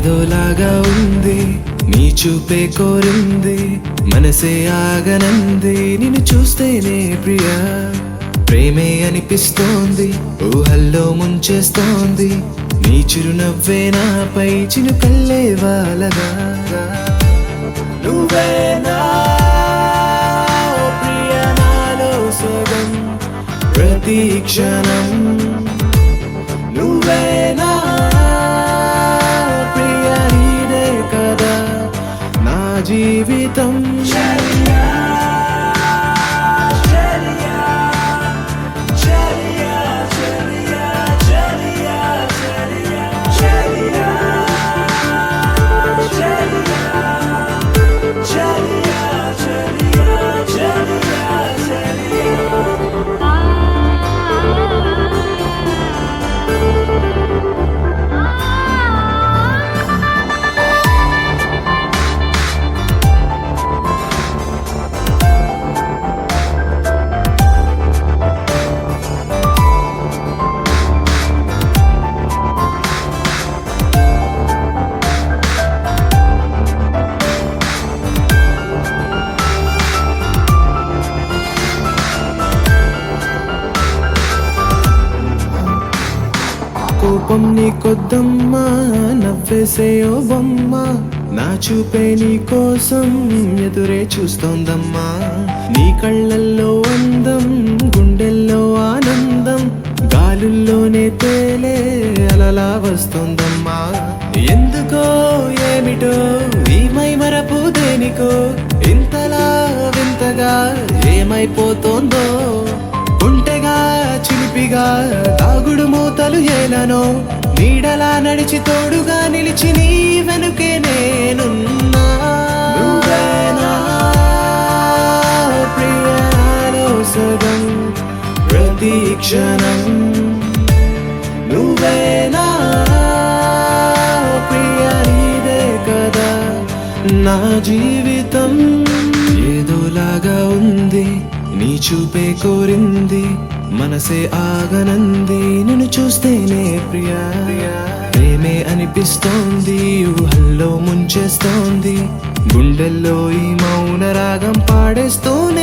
ఏదోలాగా ఉంది నీ చూపే కోరింది మనసే ఆగనంది నిన్ను చూస్తేనే ప్రియా ప్రేమే అనిపిస్తోంది ఊహల్లో ముంచేస్తోంది నీ చిరునవ్వే నాపై చినుకల్లే వాలగా నువ్వేనా ఓ ప్రియా నాలో సగం ప్రతి క్షణం నువ్వేనా ప్రియా నీదే కదా నా జీవితం కోపం నీ కొద్దమ్మా నవ్వేసే ఓ బొమ్మ నా చూపే నీ కోసం ఎదురే చూస్తోందమ్మా నీ కళ్ళల్లో అందం గుండెల్లో ఆనందం గాలుల్లోనే తేలే అలలా వస్తోందమ్మా ఎందుకో ఏమిటో ఈ మైమరపు దేనికో ఇంతలా వింతగా ఏమైపోతోందో గుంటెగా చిలిపిగా తాగుడు మూతలు ఏలనో నీడలా నడిచి తోడుగా నిలిచి నీ వెనుకే నేనున్నా నువ్వేనా ప్రియాలో సగం ప్రతి క్షణం నువ్వేనా ప్రియా నీదే కదా నా జీవితం ఏదోలాగా ఉంది నీ చూపే కోరింది మనసే ఆగనంది నిన్ను చూస్తేనే ప్రియా ప్రేమే అనిపిస్తోంది ఊహల్లో ముంచేస్తోంది గుండెల్లో ఈ మౌన రాగం పాడేస్తూనే